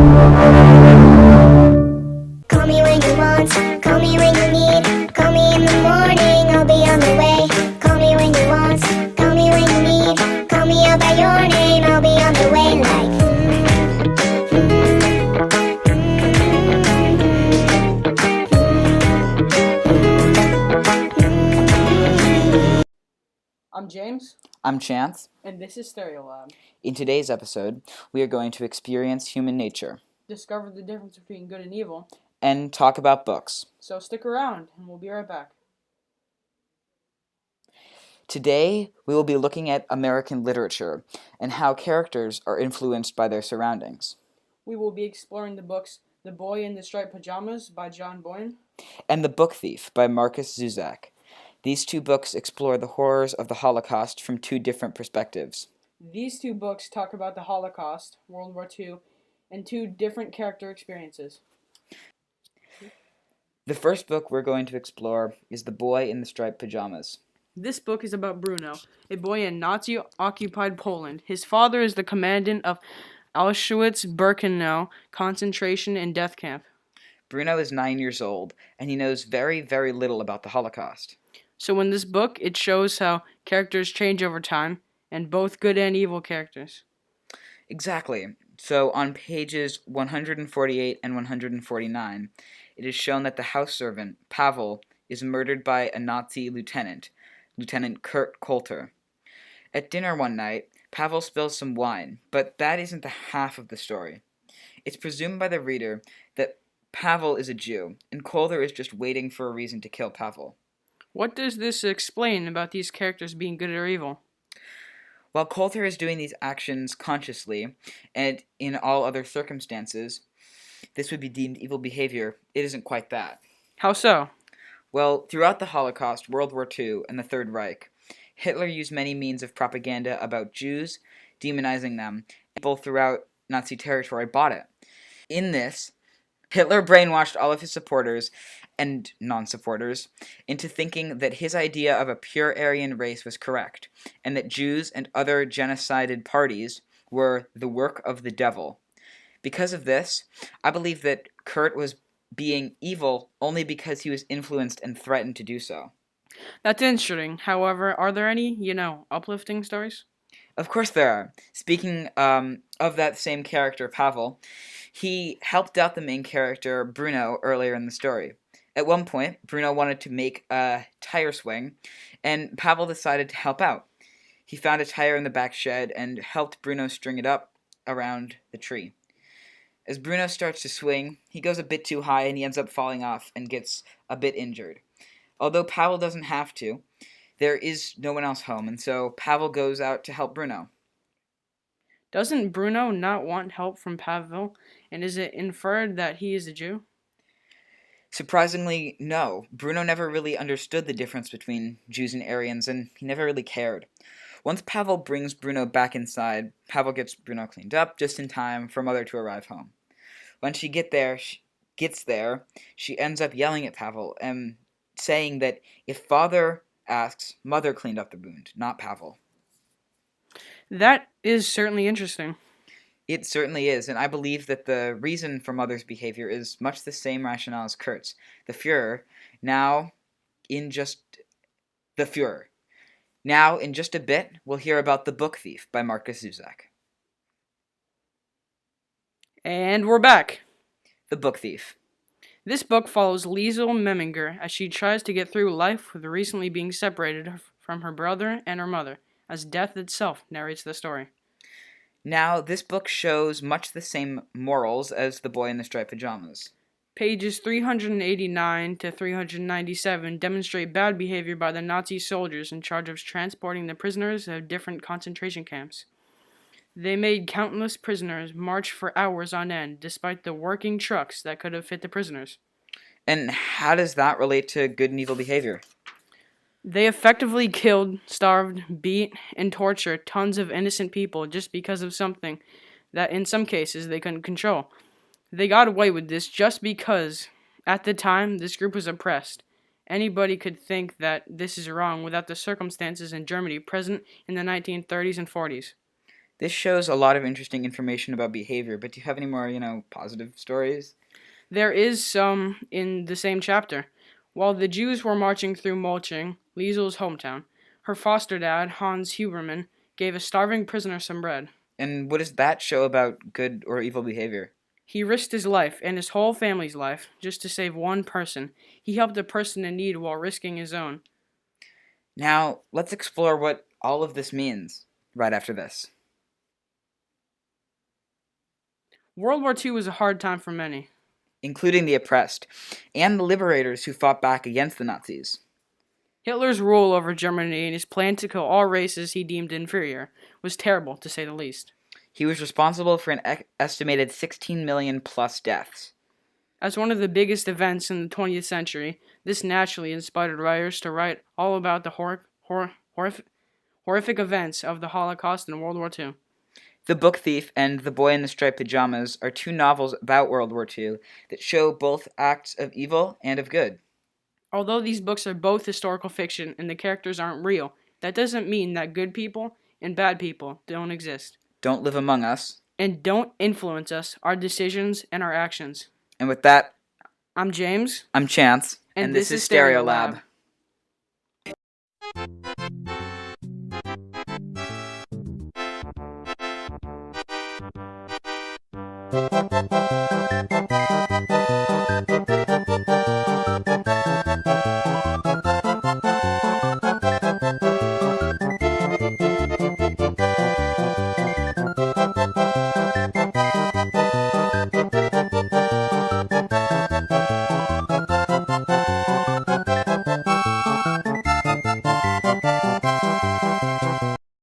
Call me when you want, call me when you need. Call me in the morning, I'll be on the way. Call me when you want, call me when you need. Call me out by your name, I'll be on the way. I'm James, I'm Chance. and this is Stereolab. In today's episode, we are going to experience human nature Discover the difference between good and evil. and talk about books. So stick around, and we'll be right back. Today, we will be looking at American literature and how characters are influenced by their surroundings, We will be exploring the books The Boy in the Striped Pajamas by John Boyne, and The Book Thief by Marcus Zusak. These two books explore the horrors of the Holocaust from two different perspectives. These two books talk about the Holocaust, World War II, and two different character experiences. The first book we're going to explore is The Boy in the Striped Pajamas. This book is about Bruno, a boy in Nazi-occupied Poland. His father is the commandant of Auschwitz-Birkenau concentration and death camp. Bruno is 9 years old, and he knows very, very little about the Holocaust. So in this book, it shows how characters change over time, and both good and evil characters. Exactly. So on pages 148 and 149, it is shown that the house servant, Pavel, is murdered by a Nazi lieutenant, Lieutenant Kurt Coulter. At dinner one night, Pavel spills some wine, but that isn't the half of the story. It's presumed by the reader that Pavel is a Jew, and Coulter is just waiting for a reason to kill Pavel. What does this explain about these characters being good or evil? While Coulter is doing these actions consciously, and in all other circumstances, this would be deemed evil behavior, it isn't quite that. How so? Well, throughout the Holocaust, World War II, and the Third Reich, Hitler used many means of propaganda about Jews, demonizing them, and people throughout Nazi territory bought it. In this, Hitler brainwashed all of his supporters and non-supporters into thinking that his idea of a pure Aryan race was correct, and that Jews and other genocided parties were the work of the devil. Because of this, I believe that Kurt was being evil only because he was influenced and threatened to do so. That's interesting. However, are there any, uplifting stories? Of course there are. Speaking of that same character, Pavel, he helped out the main character, Bruno, earlier in the story. At one point, Bruno wanted to make a tire swing, and Pavel decided to help out. He found a tire in the back shed and helped Bruno string it up around the tree. As Bruno starts to swing, he goes a bit too high and he ends up falling off and gets a bit injured. Although Pavel doesn't have to, there is no one else home, and so Pavel goes out to help Bruno. Doesn't Bruno not want help from Pavel, and is it inferred that he is a Jew? Surprisingly, no. Bruno never really understood the difference between Jews and Aryans, and he never really cared. Once Pavel brings Bruno back inside, Pavel gets Bruno cleaned up just in time for Mother to arrive home. When she gets there, she ends up yelling at Pavel and saying that if Father asks, Mother cleaned up the wound, not Pavel. That is certainly interesting. It certainly is, and I believe that the reason for Mother's behavior is much the same rationale as Kurt's. The Fuhrer, Now, in just a bit, we'll hear about The Book Thief by Marcus Zusak. And we're back. The Book Thief. This book follows Liesel Meminger as she tries to get through life with recently being separated from her brother and her mother, as death itself narrates the story. Now, this book shows much the same morals as The Boy in the Striped Pajamas. Pages 389 to 397 demonstrate bad behavior by the Nazi soldiers in charge of transporting the prisoners of different concentration camps. They made countless prisoners march for hours on end, despite the working trucks that could have fit the prisoners. And how does that relate to good and evil behavior? They effectively killed, starved, beat, and tortured tons of innocent people just because of something that in some cases they couldn't control. They got away with this just because, at the time, this group was oppressed. Anybody could think that this is wrong without the circumstances in Germany present in the 1930s and 40s. This shows a lot of interesting information about behavior, but do you have any more, positive stories? There is some in the same chapter. While the Jews were marching through Molching, Liesel's hometown, her foster dad, Hans Huberman, gave a starving prisoner some bread. And what does that show about good or evil behavior? He risked his life and his whole family's life just to save one person. He helped a person in need while risking his own. Now, let's explore what all of this means right after this. World War II was a hard time for many. Including the oppressed, and the liberators who fought back against the Nazis. Hitler's rule over Germany and his plan to kill all races he deemed inferior was terrible, to say the least. He was responsible for an estimated 16 million plus deaths. As one of the biggest events in the 20th century, this naturally inspired writers to write all about the horrific events of the Holocaust and World War II. The Book Thief and The Boy in the Striped Pajamas are two novels about World War II that show both acts of evil and of good. Although these books are both historical fiction and the characters aren't real, that doesn't mean that good people and bad people don't exist. Don't live among us. And don't influence us, our decisions, and our actions. And with that, I'm James. I'm Chance. And this this is is Stereolab. Lab.